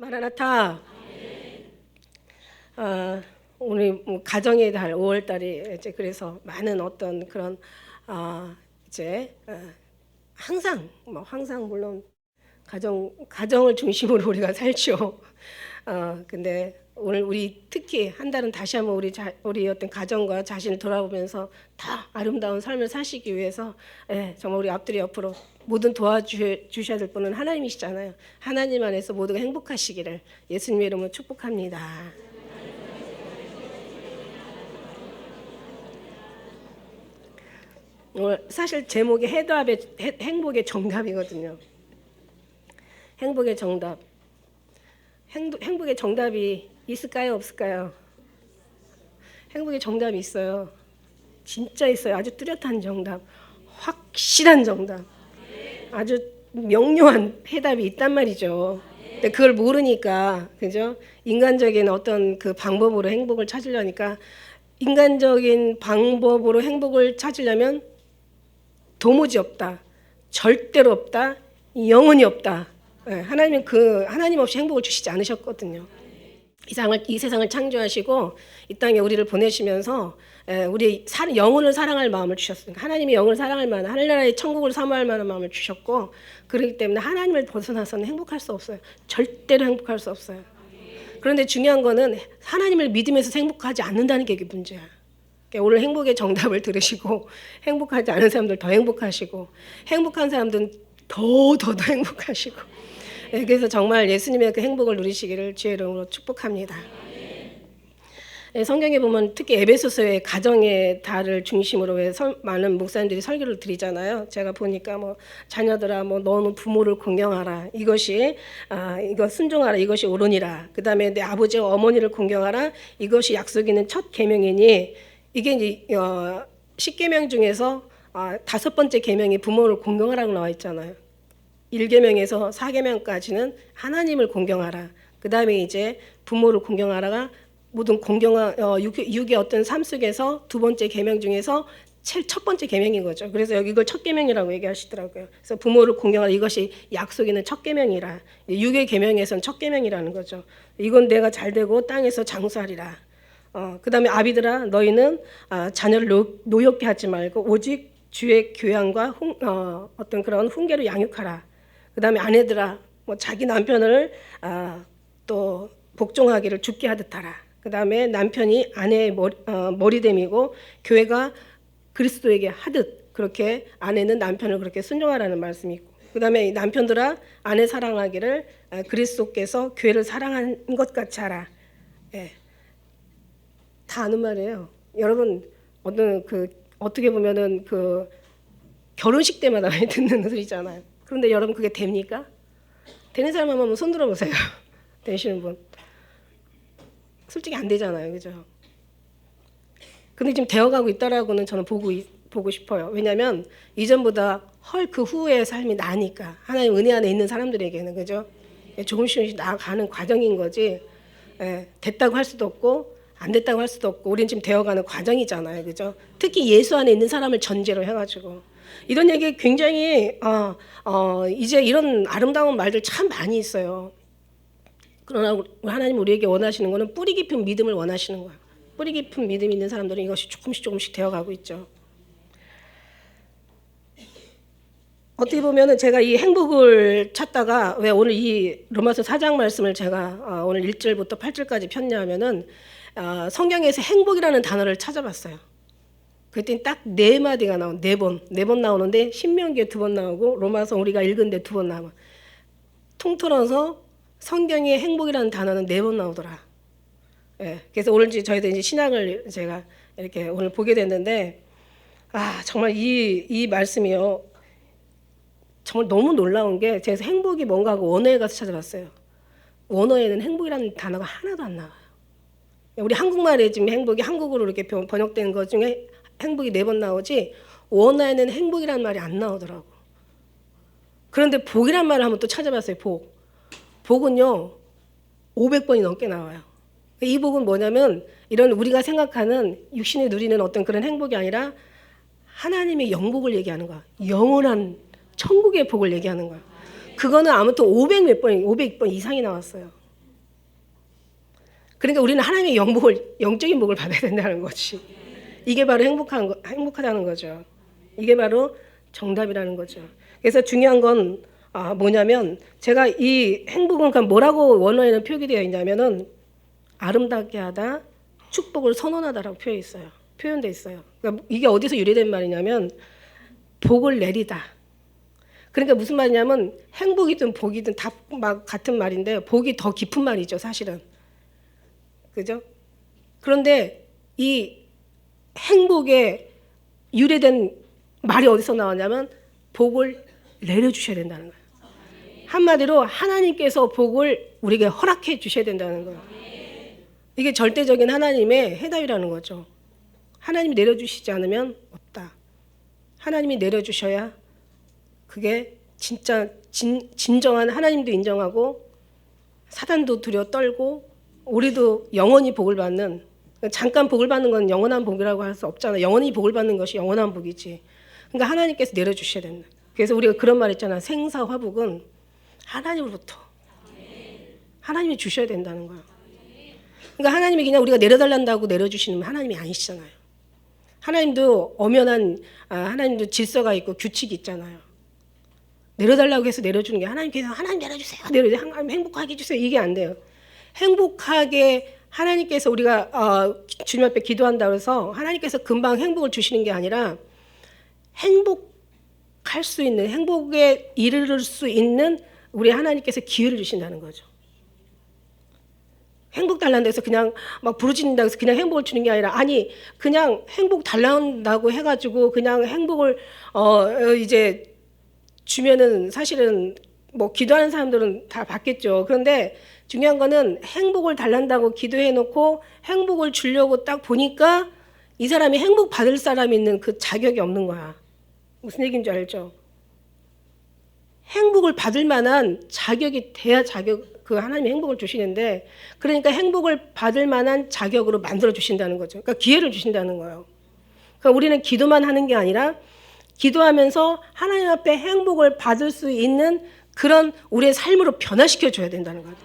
마라나타. 오늘 가정의 달 5월 달이 이제 그래서 많은 어떤 그런 이제 항상 물론 가정을 중심으로 우리가 살죠. 근데 오늘 우리 특히 한 달은 다시 한번 우리 어떤 가정과 자신을 돌아보면서 다 아름다운 삶을 사시기 위해서 정말 우리 앞뒤 옆으로 모든 도와주셔야 될 분은 하나님이시잖아요. 하나님 안에서 모두가 행복하시기를 예수님의 이름으로 축복합니다. 사실 제목이 행복의 정답이거든요. 행복의 정답. 행복의 정답이 있을까요? 없을까요? 행복의 정답이 있어요. 진짜 있어요. 아주 뚜렷한 정답. 확실한 정답. 아주 명료한 해답이 있단 말이죠. 근데 그걸 모르니까, 그죠? 인간적인 어떤 그 방법으로 행복을 찾으려니까, 인간적인 방법으로 행복을 찾으려면 도무지 없다. 절대로 없다. 영원히 없다. 하나님은 하나님 없이 행복을 주시지 않으셨거든요. 이 세상을 창조하시고 이 땅에 우리를 보내시면서 우리 영혼을 사랑할 마음을 주셨습니다. 하나님이 영혼을 사랑할 만한 하늘나라의 천국을 사모할 만한 마음을 주셨고, 그렇기 때문에 하나님을 벗어나서는 행복할 수 없어요. 절대로 행복할 수 없어요. 그런데 중요한 거는 하나님을 믿으면서 행복하지 않는다는 게 문제야. 그러니까 오늘 행복의 정답을 들으시고 행복하지 않은 사람들 더 행복하시고, 행복한 사람들은 더 행복하시고, 그래서 정말 예수님의 그 행복을 누리시기를 주의 이름으로 축복합니다. 성경에 보면 특히 에베소서의 가정의 달을 중심으로 왜 많은 목사님들이 설교를 드리잖아요. 제가 보니까 자녀들아 너는 부모를 공경하라. 이거 순종하라. 이것이 옳으니라. 그다음에 내 아버지와 어머니를 공경하라. 이것이 약속 있는 첫 계명이니, 이게 이제 10계명 중에서 5번째 계명이 부모를 공경하라고 나와 있잖아요. 1계명에서 4계명까지는 하나님을 공경하라. 그 다음에 이제 부모를 공경하라가 모든 육의 어떤 삶 속에서 두 번째 계명 중에서 첫 번째 계명인 거죠. 그래서 여기 이걸 첫 계명이라고 얘기하시더라고요. 그래서 부모를 공경하라. 이것이 약속 있는 첫 계명이라. 6의 계명에서는 첫 계명이라는 거죠. 이건 내가 잘되고 땅에서 장수하리라. 그 다음에 아비들아, 너희는 자녀를 노엽게 하지 말고 오직 주의 교양과 어떤 그런 훈계로 양육하라. 그 다음에 아내들아, 자기 남편을 또 복종하기를 죽게 하듯 하라. 그 다음에 남편이 아내의 머리됨이고 교회가 그리스도에게 하듯 그렇게 아내는 남편을 그렇게 순종하라는 말씀이 있고, 그 다음에 남편들아, 아내 사랑하기를 그리스도께서 교회를 사랑한 것 같이 하라. 다 아는 말이에요. 여러분, 어떻게 보면은 결혼식 때마다 많이 듣는 소리잖아요. 그런데 여러분, 그게 됩니까? 되는 사람 한번 손 들어보세요. 되시는 분. 솔직히 안 되잖아요. 그죠? 근데 지금 되어가고 있다라고는 저는 보고 싶어요. 왜냐하면 이전보다 그 후의 삶이 나니까. 하나님 은혜 안에 있는 사람들에게는, 그죠? 조금씩 나아가는 과정인 거지. 됐다고 할 수도 없고 안 됐다고 할 수도 없고, 우리는 지금 되어가는 과정이잖아요. 그죠? 특히 예수 안에 있는 사람을 전제로 해가지고. 이런 얘기 굉장히, 이제 이런 아름다운 말들 참 많이 있어요. 그러나 하나님 우리에게 원하시는 거는 뿌리 깊은 믿음을 원하시는 거예요. 뿌리 깊은 믿음이 있는 사람들은 이것이 조금씩 되어가고 있죠. 어떻게 보면은 제가 이 행복을 찾다가 왜 오늘 이 로마서 4장 말씀을 제가 오늘 1절부터 8절까지 폈냐면은 성경에서 행복이라는 단어를 찾아봤어요. 그랬더니 딱 4마디가 나온 4번 나오는데, 신명기에 2번 나오고 로마서 우리가 읽은데 2번 나와. 통틀어서 성경에 행복이라는 단어는 4번 나오더라. 그래서 오늘 저희도 이제 신학을 제가 이렇게 오늘 보게 됐는데, 정말 이 말씀이요, 정말 너무 놀라운 게, 제가 행복이 뭔가 하고 원어에 가서 찾아봤어요. 원어에는 행복이라는 단어가 하나도 안 나와요. 우리 한국말에 지금 행복이 한국어로 이렇게 번역된 것 중에 행복이 4번 나오지, 원어에는 행복이라는 말이 안 나오더라고. 그런데 복이란 말을 한번 또 찾아봤어요. 복은요 500번이 넘게 나와요. 이 복은 뭐냐면, 이런 우리가 생각하는 육신이 누리는 어떤 그런 행복이 아니라 하나님의 영복을 얘기하는 거야. 영원한 천국의 복을 얘기하는 거야. 그거는 아무튼 500번 이상이 나왔어요. 그러니까 우리는 하나님의 영적인 복을 받아야 된다는 거지. 이게 바로 행복하다는 거죠. 이게 바로 정답이라는 거죠. 그래서 중요한 건 뭐냐면 제가 이 행복은 그러니까 뭐라고 원어에는 표기되어 있냐면은 아름답게 하다, 축복을 선언하다라고 표현되어 있어요. 그러니까 이게 어디서 유래된 말이냐면 복을 내리다. 그러니까 무슨 말이냐면 행복이든 복이든 다 막 같은 말인데 복이 더 깊은 말이죠, 사실은. 그죠? 그런데 이 행복에 유래된 말이 어디서 나왔냐면 복을 내려주셔야 된다는 거예요. 한마디로 하나님께서 복을 우리에게 허락해 주셔야 된다는 거예요. 이게 절대적인 하나님의 해답이라는 거죠. 하나님이 내려주시지 않으면 없다. 하나님이 내려주셔야 그게 진짜 진정한 하나님도 인정하고 사단도 두려워 떨고 우리도 영원히 복을 받는, 잠깐 복을 받는 건 영원한 복이라고 할 수 없잖아. 영원히 복을 받는 것이 영원한 복이지. 그러니까 하나님께서 내려주셔야 된다. 그래서 우리가 그런 말 있잖아. 생사화복은 하나님으로부터 하나님이 주셔야 된다는 거야. 그러니까 하나님이 그냥 우리가 내려달란다고 내려주시는 하나님이 아니시잖아요. 하나님도 엄연한 하나님도 질서가 있고 규칙이 있잖아요. 내려달라고 해서 내려주는 게 하나님께서 하나님 내려주세요. 하나님 행복하게 해주세요. 이게 안 돼요. 행복하게 하나님께서 우리가 주님 앞에 기도한다고 해서 하나님께서 금방 행복을 주시는 게 아니라 행복할 수 있는, 행복에 이르를 수 있는 우리 하나님께서 기회를 주신다는 거죠. 행복 달란다고 해서 그냥 막 부르짖는다고 해서 그냥 행복을 주는 게 아니라, 아니 그냥 행복 달란다고 해가지고 그냥 행복을 이제 주면은 사실은 뭐 기도하는 사람들은 다 받겠죠. 그런데 중요한 거는 행복을 달란다고 기도해 놓고 행복을 주려고 딱 보니까 이 사람이 행복 받을 사람이 있는 그 자격이 없는 거야. 무슨 얘기인지 알죠? 행복을 받을 만한 자격이 돼야 그 하나님이 행복을 주시는데, 그러니까 행복을 받을 만한 자격으로 만들어 주신다는 거죠. 그러니까 기회를 주신다는 거예요. 그러니까 우리는 기도만 하는 게 아니라 기도하면서 하나님 앞에 행복을 받을 수 있는 그런 우리의 삶으로 변화시켜 줘야 된다는 거예요.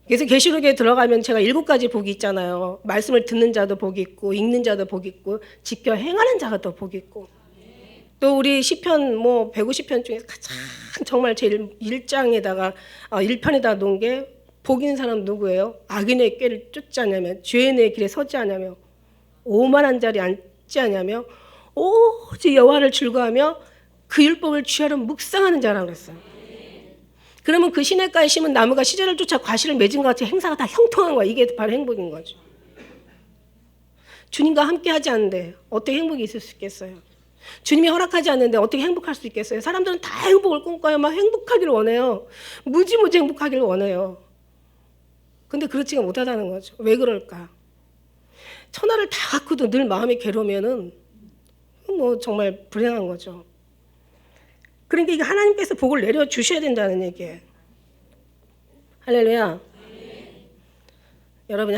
그래서 계시록에 들어가면 제가 7가지 복이 있잖아요. 말씀을 듣는 자도 복이 있고, 읽는 자도 복이 있고, 지켜 행하는 자가 또 복이 있고. 또 우리 시편 150편 중에 가장 정말 제일 1편에다 놓은 게 복 있는 사람 누구예요? 악인의 꾀를 쫓지 않냐며, 죄인의 길에 서지 않냐며, 오만한 자리에 앉지 않냐며, 오직 여호와를 즐거워하며 그 율법을 주야로 묵상하는 자라고 그랬어요. 그러면 그 시냇가에 심은 나무가 시절을 쫓아 과실을 맺은 것 같이 행사가 다 형통한 거야. 이게 바로 행복인 거죠. 주님과 함께 하지 않는데 어떻게 행복이 있을 수 있겠어요? 주님이 허락하지 않는데 어떻게 행복할 수 있겠어요? 사람들은 다 행복을 꿈꿔요. 막 행복하기를 원해요. 무지무지 행복하기를 원해요. 근데 그렇지가 못하다는 거죠. 왜 그럴까? 천하를 다 갖고도 늘 마음이 괴로우면은 뭐 정말 불행한 거죠. 그러니까 이게 하나님께서 복을 내려주셔야 된다는 얘기예요. 할렐루야. 여러분,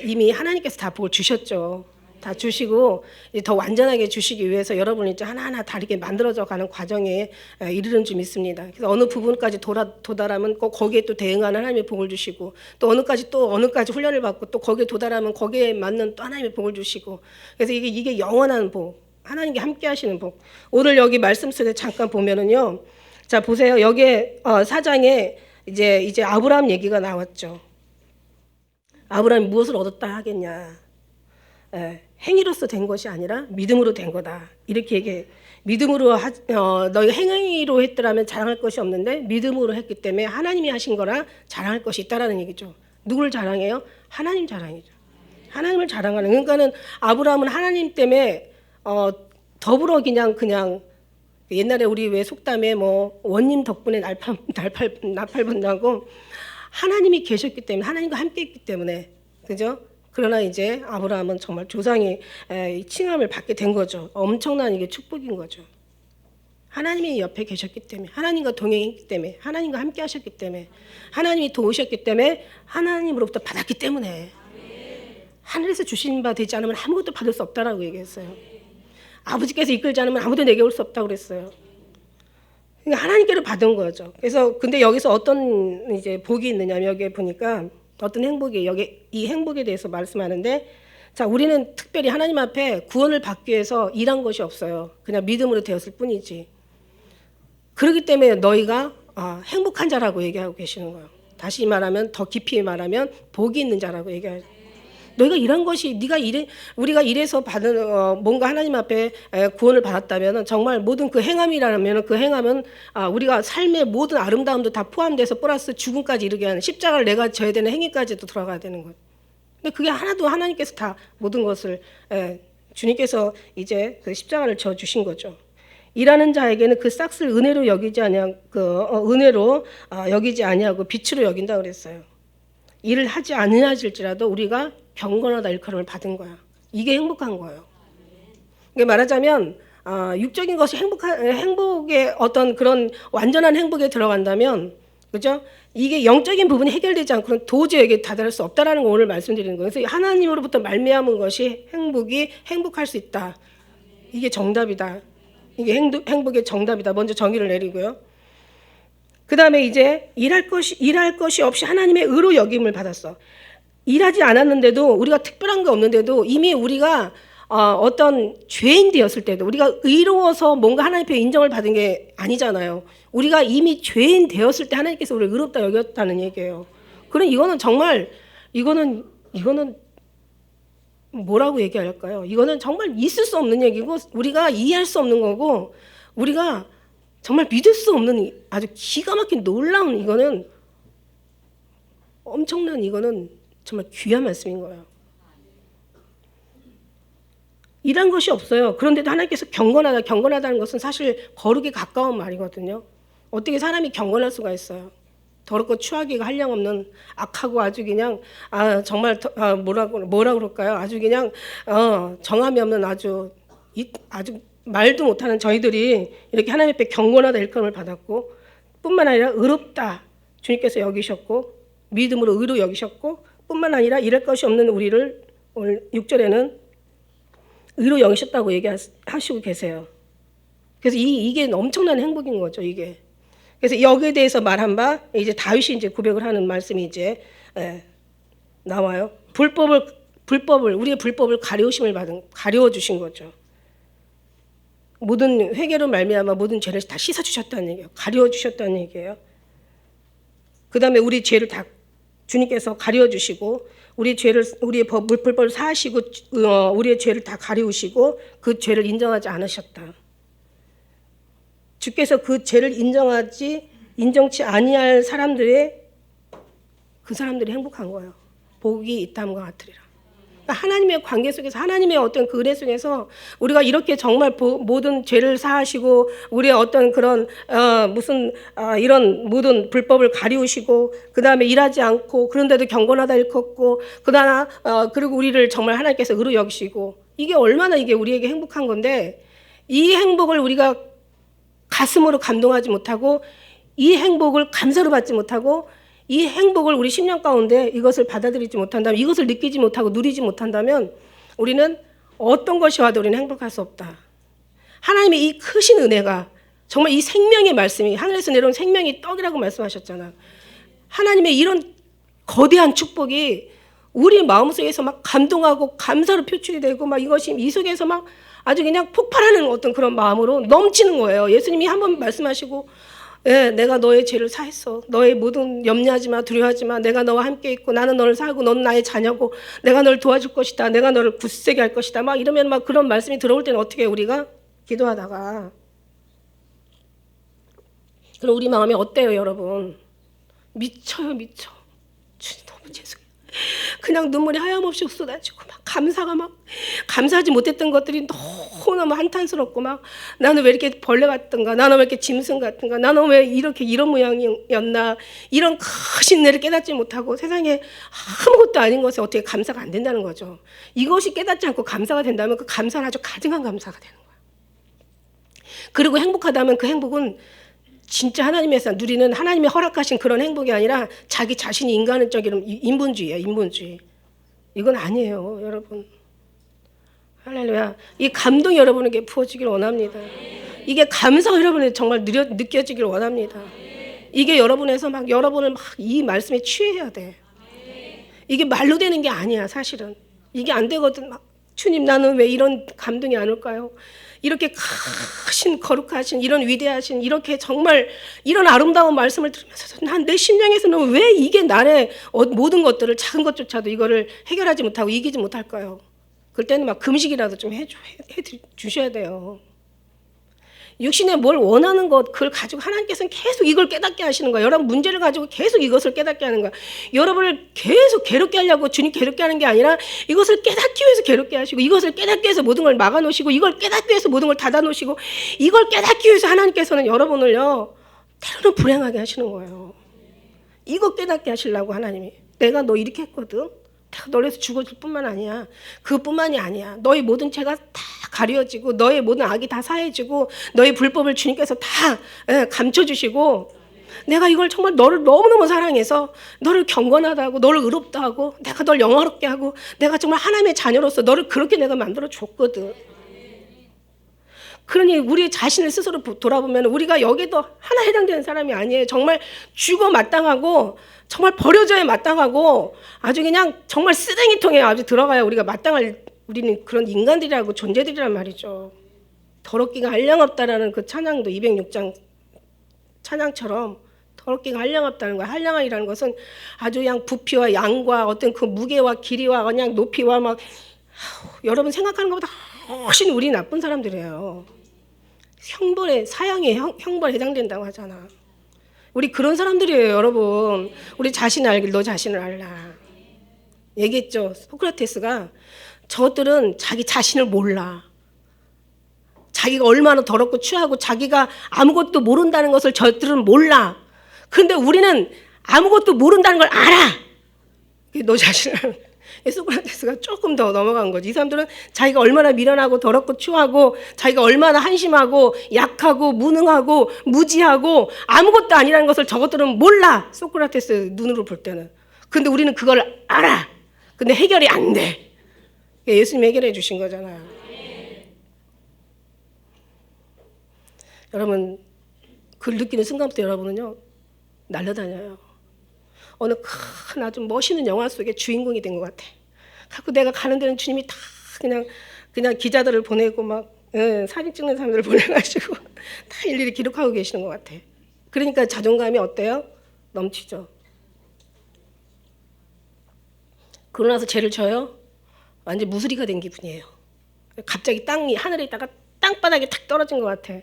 이미 하나님께서 다 복을 주셨죠. 다 주시고 더 완전하게 주시기 위해서 여러분이 이제 하나하나 다르게 만들어져 가는 과정에 이르는 좀 있습니다. 그래서 어느 부분까지 도달하면 꼭 거기에 또 대응하는 하나님의 복을 주시고, 또 어느까지 훈련을 받고 또 거기에 도달하면 거기에 맞는 또 하나님의 복을 주시고, 그래서 이게 영원한 복, 하나님께 함께 하시는 복. 오늘 여기 말씀 속에 잠깐 보면은요. 자, 보세요. 여기에 4장에 이제 아브라함 얘기가 나왔죠. 아브라함이 무엇을 얻었다 하겠냐? 행위로서 된 것이 아니라 믿음으로 된 거다. 이렇게 얘기해. 믿음으로 너희가 행위로 했더라면 자랑할 것이 없는데 믿음으로 했기 때문에 하나님이 하신 거라 자랑할 것이 있다라는 얘기죠. 누구를 자랑해요? 하나님 자랑이죠. 하나님을 자랑하는. 그러니까는 아브라함은 하나님 때문에 더불어 그냥 옛날에 우리 왜 속담에 뭐 원님 덕분에 나팔 분다고, 하나님이 계셨기 때문에, 하나님과 함께 있기 때문에, 그죠? 그러나 이제 아브라함은 정말 조상의 칭함을 받게 된 거죠. 엄청난 이게 축복인 거죠. 하나님이 옆에 계셨기 때문에, 하나님과 동행했기 때문에, 하나님과 함께 하셨기 때문에, 하나님이 도우셨기 때문에, 하나님으로부터 받았기 때문에, 하늘에서 주신 바 되지 않으면 아무것도 받을 수 없다라고 얘기했어요. 아버지께서 이끌지 않으면 아무도 내게 올 수 없다고 그랬어요. 그러니까 하나님께로 받은 거죠. 그래서 근데 여기서 어떤 이제 복이 있느냐면, 여기에 보니까 어떤 행복이 여기 이 행복에 대해서 말씀하는데 자 우리는 특별히 하나님 앞에 구원을 받기 위해서 일한 것이 없어요. 그냥 믿음으로 되었을 뿐이지. 그렇기 때문에 너희가 행복한 자라고 얘기하고 계시는 거예요. 다시 말하면 더 깊이 말하면 복이 있는 자라고 얘기하죠. 너희가 일한 것이 우리가 이래서 받은 뭔가 하나님 앞에 구원을 받았다면 정말 모든 그 행함이라면 그 행함은 우리가 삶의 모든 아름다움도 다 포함돼서 플러스 죽음까지 이르게 하는 십자가를 내가 져야 되는 행위까지도 들어가야 되는 거예요. 근데 그게 하나도 하나님께서 다 모든 것을 주님께서 이제 그 십자가를 져 주신 거죠. 일하는 자에게는 그 싹을 은혜로 여기지 아니하고 여기지 아니하고 빛으로 여긴다 그랬어요. 일을 하지 않으실지라도 우리가 경건하다 일컬음을 받은 거야. 이게 행복한 거예요. 그러니까 말하자면 육적인 것이 행복의 어떤 그런 완전한 행복에 들어간다면, 그죠? 이게 영적인 부분이 해결되지 않고는 도저히 여기에 다다를 수 없다라는 거 오늘 말씀드리는 거예요. 그래서 하나님으로부터 말미암은 것이 행복할 수 있다. 이게 정답이다. 이게 행복의 정답이다. 먼저 정의를 내리고요. 그 다음에 이제 일할 것이 없이 하나님의 의로 여김을 받았어. 일하지 않았는데도 우리가 특별한 게 없는데도 이미 우리가 어떤 죄인 되었을 때도 우리가 의로워서 뭔가 하나님 앞에 인정을 받은 게 아니잖아요. 우리가 이미 죄인 되었을 때 하나님께서 우리를 의롭다 여겼다는 얘기예요. 그럼 이거는 정말 이거는 뭐라고 얘기할까요? 이거는 정말 있을 수 없는 얘기고 우리가 이해할 수 없는 거고 우리가 정말 믿을 수 없는 아주 기가 막힌 놀라운 이거는 엄청난 이거는 정말 귀한 말씀인 거예요. 일한 것이 없어요. 그런데도 하나님께서 경건하다는 것은 사실 거룩에 가까운 말이거든요. 어떻게 사람이 경건할 수가 있어요? 더럽고 추하기가 한량없는 악하고 아주 그냥 정말 뭐라 그럴까요? 아주 그냥 정함이 없는 아주 말도 못하는 저희들이 이렇게 하나님 앞에 경건하다 일컬음을 받았고 뿐만 아니라 의롭다 주님께서 여기셨고 믿음으로 의로 여기셨고 뿐만 아니라 이럴 것이 없는 우리를 오늘 6절에는 의로 여기셨다고 얘기하시고 계세요. 그래서 이게 엄청난 행복인 거죠, 이게. 그래서 여기에 대해서 말한 바 이제 다윗이 이제 고백을 하는 말씀이 이제 나와요. 우리의 불법을 가려워 주신 거죠. 모든 회개로 말미암아 모든 죄를 다 씻어 주셨다는 얘기예요. 가려워 주셨다는 얘기예요. 그다음에 우리 죄를 다 주님께서 가려워 주시고 우리의 불법을 사하시고 우리의 죄를 다 가리우시고 그 죄를 인정하지 않으셨다. 주께서 그 죄를 인정치 아니할 그 사람들이 행복한 거예요. 복이 있다함과 같으리라. 하나님의 관계 속에서 하나님의 어떤 그 은혜 속에서 우리가 이렇게 정말 모든 죄를 사하시고 우리의 어떤 그런 이런 모든 불법을 가리우시고 그 다음에 일하지 않고 그런데도 경건하다 일컫고 그리고 우리를 정말 하나님께서 의로 여기시고 이게 얼마나 이게 우리에게 행복한 건데 이 행복을 우리가 가슴으로 감동하지 못하고 이 행복을 감사로 받지 못하고 이 행복을 우리 심령 가운데 이것을 받아들이지 못한다면 이것을 느끼지 못하고 누리지 못한다면 우리는 어떤 것이 와도 우리는 행복할 수 없다. 하나님의 이 크신 은혜가 정말 이 생명의 말씀이 하늘에서 내려온 생명의 떡이라고 말씀하셨잖아. 하나님의 이런 거대한 축복이 우리 마음속에서 막 감동하고 감사로 표출이 되고 막 이것이 이 속에서 막 아주 그냥 폭발하는 어떤 그런 마음으로 넘치는 거예요. 예수님이 한번 말씀하시고 내가 너의 죄를 사했어. 너의 모든 염려하지 마, 두려워하지 마. 내가 너와 함께 있고 나는 너를 살고 너는 나의 자녀고 내가 너를 도와줄 것이다. 내가 너를 굳세게 할 것이다. 막 이러면 막 그런 말씀이 들어올 때는 어떻게 우리가 기도하다가 그럼 우리 마음이 어때요, 여러분? 미쳐요, 미쳐. 주님 너무 죄송해요. 그냥 눈물이 하염없이 쏟아지고 막 감사하지 못했던 것들이 너무너무 한탄스럽고 막 나는 왜 이렇게 벌레 같던가 나는 왜 이렇게 짐승 같은가 나는 왜 이런 모양이었나 이런 크신 은혜를 깨닫지 못하고 세상에 아무것도 아닌 것에 어떻게 감사가 안 된다는 거죠. 이것이 깨닫지 않고 감사가 된다면 그 감사는 아주 가증한 감사가 되는 거예요. 그리고 행복하다면 그 행복은 진짜 하나님에서 누리는 하나님이 허락하신 그런 행복이 아니라 자기 자신이 인간적인 인본주의예요. 인본주의. 이건 아니에요, 여러분. 할렐루야. 이 감동이 여러분에게 부어지기를 원합니다. 이게 감사가 여러분에게 정말 느껴지기를 원합니다. 이게 여러분에서 막 여러분을 막 이 말씀에 취해야 돼. 이게 말로 되는 게 아니야. 사실은 이게 안 되거든. 막 주님, 나는 왜 이런 감동이 안 올까요? 이렇게 크신 거룩하신 이런 위대하신 이렇게 정말 이런 아름다운 말씀을 들으면서 난 내 심령에서는 왜 이게 나의 모든 것들을 작은 것조차도 이거를 해결하지 못하고 이기지 못할까요? 그럴 때는 막 금식이라도 좀 해주셔야 돼요. 육신에 뭘 원하는 것, 그걸 가지고 하나님께서는 계속 이걸 깨닫게 하시는 거예요. 여러분 문제를 가지고 계속 이것을 깨닫게 하는 거예요. 여러분을 계속 괴롭게 하려고 주님 괴롭게 하는 게 아니라 이것을 깨닫기 위해서 괴롭게 하시고, 이것을 깨닫기 위해서 모든 걸 막아놓으시고, 이걸 깨닫기 위해서 모든 걸 닫아놓으시고, 이걸 깨닫기 위해서 하나님께서는 여러분을요 때로는 불행하게 하시는 거예요. 이거 깨닫게 하시려고 하나님이. 내가 너 이렇게 했거든. 내가 너를 위해서 죽어줄 뿐만 아니야. 그뿐만이 아니야. 너의 모든 죄가 다 가려지고, 너의 모든 악이 다 사해지고, 너의 불법을 주님께서 다 감춰주시고, 내가 이걸 정말 너를 너무너무 사랑해서 너를 경건하다고, 너를 의롭다고, 내가 널 영화롭게 하고, 내가 정말 하나님의 자녀로서 너를 그렇게 내가 만들어 줬거든. 그러니 우리 자신을 스스로 돌아보면 우리가 여기도 하나 해당되는 사람이 아니에요. 정말 죽어 마땅하고, 정말 버려져야 마땅하고, 아주 그냥 정말 쓰레기통에 아주 들어가야 우리가 마땅할, 우리는 그런 인간들이라고 존재들이란 말이죠. 더럽기가 한량없다라는 그 찬양도 206장 찬양처럼 더럽기가 한량없다는 거야. 한량이라는 것은 아주 그냥 부피와 양과 어떤 그 무게와 길이와 그냥 높이와 막 여러분 생각하는 것보다 훨씬 우리 나쁜 사람들이에요. 형벌에, 사형에 형벌에 해당된다고 하잖아. 우리 그런 사람들이에요, 여러분. 우리 자신을 알길 너 자신을 알라. 얘기했죠. 소크라테스가 저들은 자기 자신을 몰라. 자기가 얼마나 더럽고 추하고 자기가 아무것도 모른다는 것을 저들은 몰라. 그런데 우리는 아무것도 모른다는 걸 알아. 너 자신을 알아. 소크라테스가 조금 더 넘어간 거지. 이 사람들은 자기가 얼마나 미련하고 더럽고 추하고 자기가 얼마나 한심하고 약하고 무능하고 무지하고 아무것도 아니라는 것을 저것들은 몰라. 소크라테스 눈으로 볼 때는. 근데 우리는 그걸 알아. 근데 해결이 안 돼. 예수님이 해결해 주신 거잖아요. 여러분 그걸 느끼는 순간부터 여러분은요 날려다녀요. 어느 큰 아주 멋있는 영화 속의 주인공이 된 것 같아. 갖고 내가 가는 데는 주님이 다 그냥 기자들을 보내고 막 사진 찍는 사람들을 보내가지고 다 일일이 기록하고 계시는 것 같아. 그러니까 자존감이 어때요? 넘치죠. 그러고 나서 죄를 져요. 완전 무수리가 된 기분이에요. 갑자기 하늘에 있다가 땅바닥에 탁 떨어진 것 같아.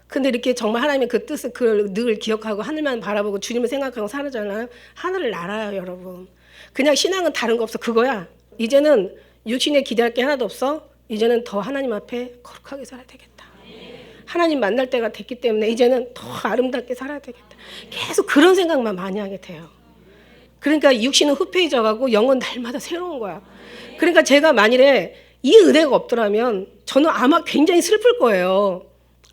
근데 이렇게 정말 하나님의 그 뜻을 그걸 늘 기억하고 하늘만 바라보고 주님을 생각하고 살잖아요. 하늘을 날아요, 여러분. 그냥 신앙은 다른 거 없어. 그거야. 이제는 육신에 기대할 게 하나도 없어. 이제는 더 하나님 앞에 거룩하게 살아야 되겠다. 하나님 만날 때가 됐기 때문에 이제는 더 아름답게 살아야 되겠다. 계속 그런 생각만 많이 하게 돼요. 그러니까 육신은 후패해져가고 영은 날마다 새로운 거야. 그러니까 제가 만일에 이 은혜가 없더라면 저는 아마 굉장히 슬플 거예요.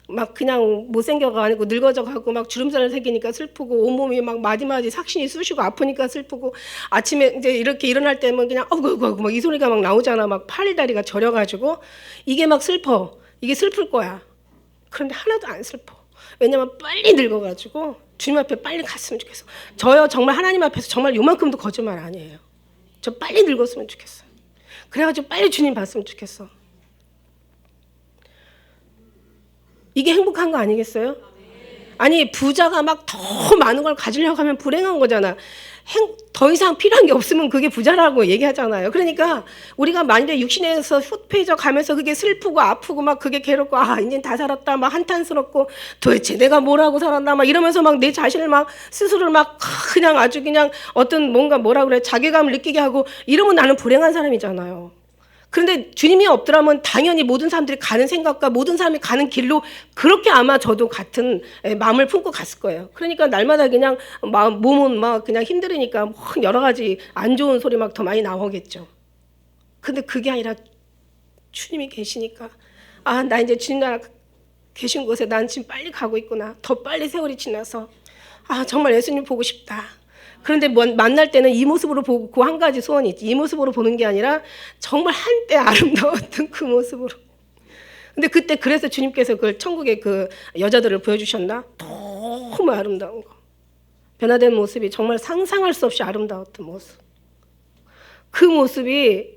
막 그냥 못생겨가지고 늙어져가고 막 주름살을 새기니까 슬프고 온몸이 막 마디마디 삭신이 쑤시고 아프니까 슬프고 아침에 이제 이렇게 일어날 때면 그냥 어구어구 막 이 소리가 막 나오잖아. 막 팔다리가 저려가지고 이게 막 슬퍼. 이게 슬플 거야. 그런데 하나도 안 슬퍼. 왜냐면 빨리 늙어가지고 주님 앞에 빨리 갔으면 좋겠어. 저요 정말 하나님 앞에서 정말 요만큼도 거짓말 아니에요. 저 빨리 늙었으면 좋겠어. 그래가지고 빨리 주님 봤으면 좋겠어. 이게 행복한 거 아니겠어요? 아니 부자가 막 더 많은 걸 가지려고 하면 불행한 거잖아. 더 이상 필요한 게 없으면 그게 부자라고 얘기하잖아요. 그러니까 우리가 만약에 육신에서 후패져 가면서 그게 슬프고 아프고 막 그게 괴롭고 이제 다 살았다 막 한탄스럽고 도대체 내가 뭐라고 살았나 막 이러면서 막 내 자신을 막 스스로를 막 그냥 아주 그냥 어떤 뭔가 뭐라 그래 자괴감을 느끼게 하고 이러면 나는 불행한 사람이잖아요. 그런데 주님이 없더라면 당연히 모든 사람들이 가는 생각과 모든 사람이 가는 길로 그렇게 아마 저도 같은 마음을 품고 갔을 거예요. 그러니까 날마다 그냥 몸은 막 그냥 힘들으니까 여러 가지 안 좋은 소리 막 더 많이 나오겠죠. 근데 그게 아니라 주님이 계시니까 나 이제 주님 나라 계신 곳에 난 지금 빨리 가고 있구나. 더 빨리 세월이 지나서 정말 예수님 보고 싶다. 그런데 만날 때는 이 모습으로 보고 그 한 가지 소원이 있지. 이 모습으로 보는 게 아니라 정말 한때 아름다웠던 그 모습으로. 근데 그때 그래서 주님께서 그 천국의 그 여자들을 보여주셨나? 너무 아름다운 거. 변화된 모습이 정말 상상할 수 없이 아름다웠던 모습. 그 모습이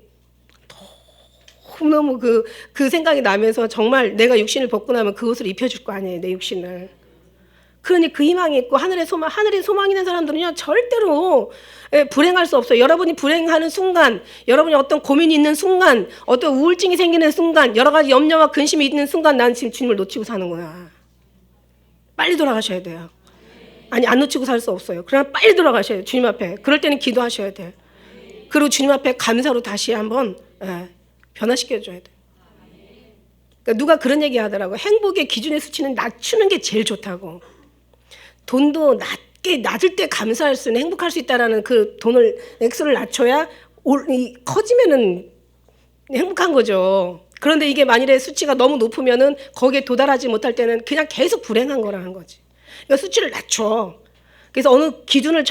너무너무 그 생각이 나면서 정말 내가 육신을 벗고 나면 그 옷을 입혀줄 거 아니에요, 내 육신을. 그러니 그 희망이 있고 하늘에 소망 있는 사람들은요 절대로 불행할 수 없어요. 여러분이 불행하는 순간, 여러분이 어떤 고민이 있는 순간, 어떤 우울증이 생기는 순간, 여러 가지 염려와 근심이 있는 순간 난 지금 주님을 놓치고 사는구나. 빨리 돌아가셔야 돼요. 아니 안 놓치고 살 수 없어요. 그러나 빨리 돌아가셔야 돼요. 주님 앞에. 그럴 때는 기도하셔야 돼요. 그리고 주님 앞에 감사로 다시 한번 변화시켜줘야 돼요. 그러니까 누가 그런 얘기 하더라고요. 행복의 기준의 수치는 낮추는 게 제일 좋다고. 돈도 낮을 때 감사할 수 있는, 행복할 수 있다라는 그 돈을 액수를 낮춰야 커지면은 행복한 거죠. 그런데 이게 만일에 수치가 너무 높으면은 거기에 도달하지 못할 때는 그냥 계속 불행한 거라는 거지. 그러니까 수치를 낮춰. 그래서 어느 기준을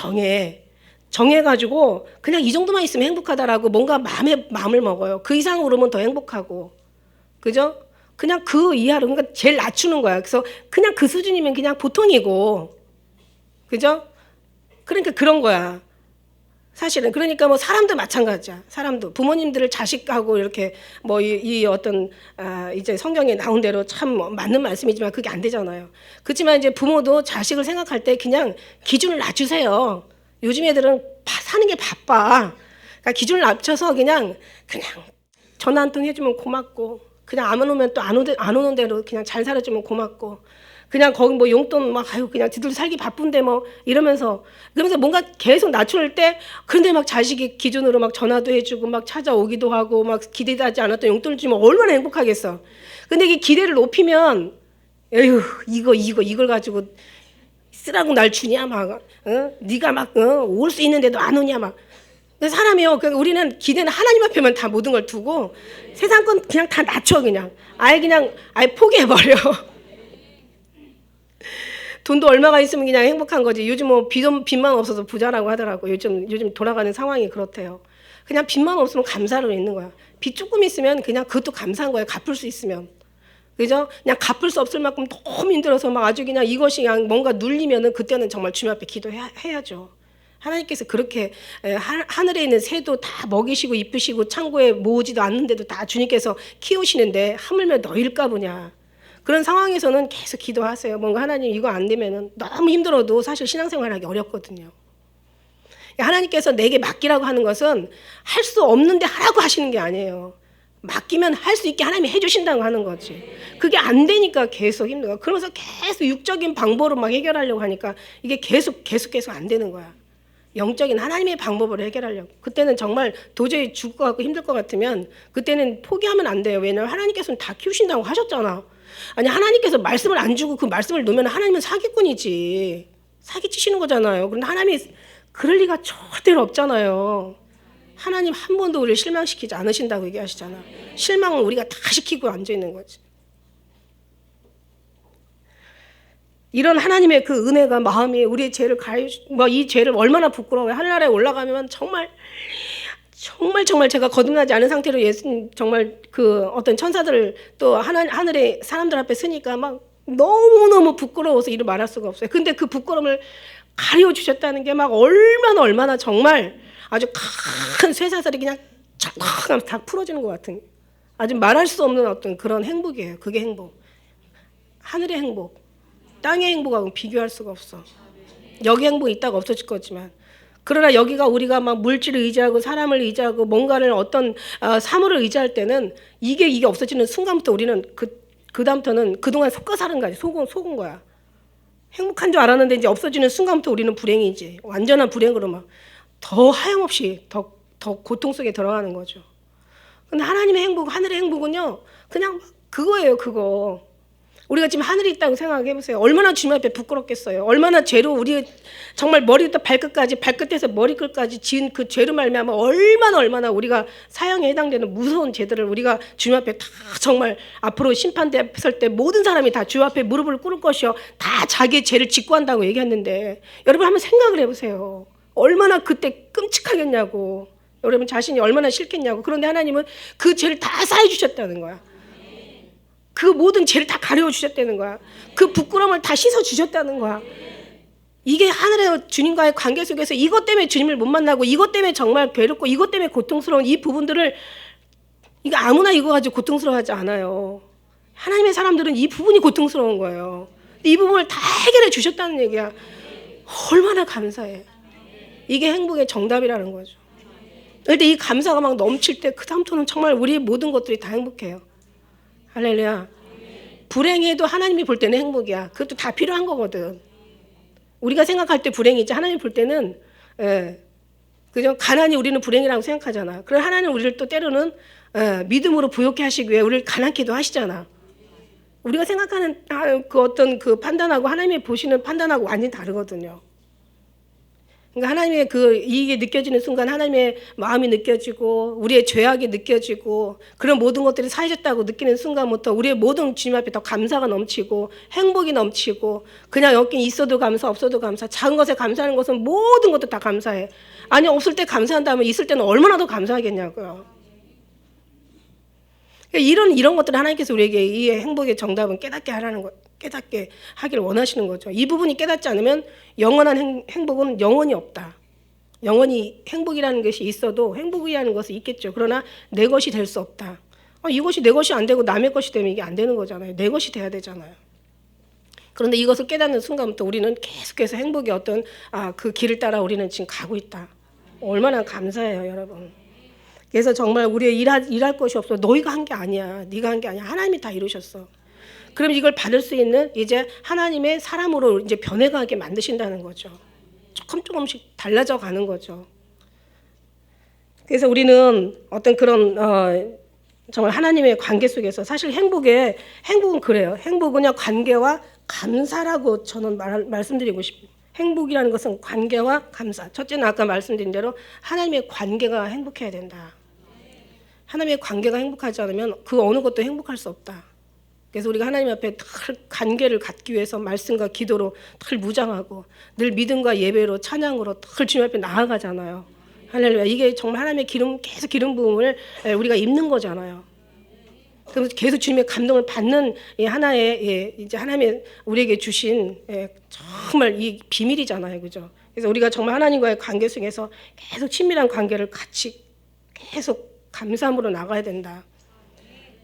정해가지고 그냥 이 정도만 있으면 행복하다라고 뭔가 마음을 먹어요. 그 이상 오르면 더 행복하고, 그죠? 그냥 그 이하로, 그러니까 제일 낮추는 거야. 그래서 그냥 그 수준이면 그냥 보통이고, 그죠? 그러니까 그런 거야. 사실은. 그러니까 뭐 사람도 마찬가지야. 사람도 부모님들을 자식하고 이렇게 뭐 이 어떤 이제 성경에 나온 대로 참 맞는 말씀이지만 그게 안 되잖아요. 그렇지만 이제 부모도 자식을 생각할 때 그냥 기준을 낮추세요. 요즘 애들은 사는 게 바빠. 그러니까 기준을 낮춰서 그냥 전화 한 통 해주면 고맙고, 그냥 안 오면 또 안 오는 대로 그냥 잘 살아주면 고맙고, 그냥 거기 뭐 용돈 막 그냥 지들 살기 바쁜데 뭐 이러면서 뭔가 계속 낮출 때, 그런데 막 자식이 기준으로 막 전화도 해주고 막 찾아오기도 하고 막 기대하지 않았던 용돈을 주면 얼마나 행복하겠어. 근데 이게 기대를 높이면 에휴 이걸 가지고 쓰라고 날 주냐 막 네가 막 올 수 있는데도 안 오냐 막. 사람이요. 그러니까 우리는 기대는 하나님 앞에만 다 모든 걸 두고 세상 건 그냥 다 낮춰. 그냥 아예 포기해버려. 돈도 얼마가 있으면 그냥 행복한 거지. 요즘 뭐 빚만 없어서 부자라고 하더라고. 요즘 돌아가는 상황이 그렇대요. 그냥 빚만 없으면 감사로 있는 거야. 빚 조금 있으면 그냥 그것도 감사한 거야. 갚을 수 있으면. 그죠? 그냥 갚을 수 없을 만큼 너무 힘들어서 막 아주 그냥 이것이 그냥 뭔가 눌리면은 그때는 정말 주님 앞에 기도해야죠. 하나님께서 그렇게 하늘에 있는 새도 다 먹이시고 이쁘시고 창고에 모으지도 않는데도 다 주님께서 키우시는데 하물며 너희일까 보냐. 그런 상황에서는 계속 기도하세요. 뭔가 하나님 이거 안 되면은 너무 힘들어도 사실 신앙생활하기 어렵거든요. 하나님께서 내게 맡기라고 하는 것은 할 수 없는데 하라고 하시는 게 아니에요. 맡기면 할 수 있게 하나님이 해주신다고 하는 거지. 그게 안 되니까 계속 힘든 거야. 그러면서 계속 육적인 방법으로 막 해결하려고 하니까 이게 계속 안 되는 거야. 영적인 하나님의 방법으로 해결하려고. 그때는 정말 도저히 죽을 것 같고 힘들 것 같으면 그때는 포기하면 안 돼요. 왜냐하면 하나님께서는 다 키우신다고 하셨잖아. 아니 하나님께서 말씀을 안 주고 그 말씀을 놓으면 하나님은 사기꾼이지. 사기치시는 거잖아요. 그런데 하나님이 그럴 리가 절대로 없잖아요. 하나님 한 번도 우리를 실망시키지 않으신다고 얘기하시잖아. 실망은 우리가 다 시키고 앉아있는 거지. 이런 하나님의 그 은혜가 마음이 우리의 죄를 이 죄를 얼마나 부끄러워요. 하늘나라에 올라가면 정말 제가 거듭나지 않은 상태로 예수님 정말 그 어떤 천사들을 또 하늘의 사람들 앞에 서니까 막 너무너무 부끄러워서 이루 말할 수가 없어요. 근데 그 부끄러움을 가려주셨다는 게 막 얼마나 정말 아주 큰 쇠사슬이 그냥 쫙 다 풀어지는 것 같은 아주 말할 수 없는 어떤 그런 행복이에요. 그게 행복. 하늘의 행복, 땅의 행복하고 비교할 수가 없어. 여기 행복이 있다가 없어질 거지만, 그러나 여기가 우리가 막 물질을 의지하고 사람을 의지하고 뭔가를 어떤 사물을 의지할 때는 이게 없어지는 순간부터 우리는 그 다음부터는 그동안 속아 사는 거지. 속은 거야. 행복한 줄 알았는데 이제 없어지는 순간부터 우리는 불행이지. 완전한 불행으로 막 더 하염없이 더 고통 속에 들어가는 거죠. 근데 하나님의 행복, 하늘의 행복은요, 그냥 그거예요, 그거. 우리가 지금 하늘에 있다고 생각해 보세요. 얼마나 주님 앞에 부끄럽겠어요. 얼마나 죄로 우리 정말 머리부터 발끝에서 머리끝까지 지은 그 죄로 말미암아 얼마나 우리가 사형에 해당되는 무서운 죄들을 우리가 주님 앞에 다 정말 앞으로 심판대 설 때 모든 사람이 다 주 앞에 무릎을 꿇을 것이요 다 자기의 죄를 직구한다고 얘기했는데, 여러분 한번 생각을 해보세요. 얼마나 그때 끔찍하겠냐고. 여러분 자신이 얼마나 싫겠냐고. 그런데 하나님은 그 죄를 다 사해 주셨다는 거야. 그 모든 죄를 다 가려워 주셨다는 거야. 그 부끄러움을 다 씻어 주셨다는 거야. 이게 하늘의 주님과의 관계 속에서 이것 때문에 주님을 못 만나고 이것 때문에 정말 괴롭고 이것 때문에 고통스러운 이 부분들을 이거 아무나 이거 가지고 고통스러워하지 않아요. 하나님의 사람들은 이 부분이 고통스러운 거예요. 이 부분을 다 해결해 주셨다는 얘기야. 얼마나 감사해. 이게 행복의 정답이라는 거죠. 그런데 이 감사가 막 넘칠 때 그 다음부터는 정말 우리의 모든 것들이 다 행복해요. 할렐루야. 불행해도 하나님이 볼 때는 행복이야. 그것도 다 필요한 거거든. 우리가 생각할 때 불행이지 하나님이 볼 때는 그죠? 가난이 우리는 불행이라고 생각하잖아. 그럼 하나님 우리를 또 때로는 믿음으로 부욕해 하시기 위해 우리를 가난케도 하시잖아. 우리가 생각하는 그 어떤 그 판단하고 하나님이 보시는 판단하고 완전히 다르거든요. 그러니까 하나님의 그 이익이 느껴지는 순간 하나님의 마음이 느껴지고 우리의 죄악이 느껴지고 그런 모든 것들이 사해졌다고 느끼는 순간부터 우리의 모든 주님 앞에 더 감사가 넘치고 행복이 넘치고 그냥 여기 있어도 감사 없어도 감사 작은 것에 감사하는 것은 모든 것도 다 감사해. 아니 없을 때 감사한다면 있을 때는 얼마나 더 감사하겠냐고요. 이런 것들을 하나님께서 우리에게 이 행복의 정답은 깨닫게 하라는 거, 깨닫게 하기를 원하시는 거죠. 이 부분이 깨닫지 않으면 영원한 행복은 영원히 없다. 영원히 행복이라는 것이 있어도 행복이라는 것은 있겠죠. 그러나 내 것이 될 수 없다. 이것이 내 것이 안 되고 남의 것이 되면 이게 안 되는 거잖아요. 내 것이 돼야 되잖아요. 그런데 이것을 깨닫는 순간부터 우리는 계속해서 행복의 어떤 그 길을 따라 우리는 지금 가고 있다. 얼마나 감사해요, 여러분. 그래서 정말 우리의 일할 것이 없어. 너희가 한 게 아니야. 네가 한 게 아니야. 하나님이 다 이루셨어. 그럼 이걸 받을 수 있는 이제 하나님의 사람으로 이제 변해가게 만드신다는 거죠. 조금씩 달라져 가는 거죠. 그래서 우리는 어떤 그런 정말 하나님의 관계 속에서 사실 행복은 그래요. 행복은 그냥 관계와 감사라고 저는 말씀드리고 싶어요. 행복이라는 것은 관계와 감사. 첫째는 아까 말씀드린 대로 하나님의 관계가 행복해야 된다. 하나님의 관계가 행복하지 않으면 그 어느 것도 행복할 수 없다. 그래서 우리가 하나님 앞에 늘 관계를 갖기 위해서 말씀과 기도로 늘 무장하고 늘 믿음과 예배로 찬양으로 늘 주님 앞에 나아가잖아요. 할렐루야. 이게 정말 하나님의 계속 기름 부음을 우리가 입는 거잖아요. 그래서 계속 주님의 감동을 받는 하나의 이제 하나님의 우리에게 주신 정말 이 비밀이잖아요, 그죠? 그래서 우리가 정말 하나님과의 관계 속에서 계속 친밀한 관계를 같이 계속 감사함으로 나가야 된다.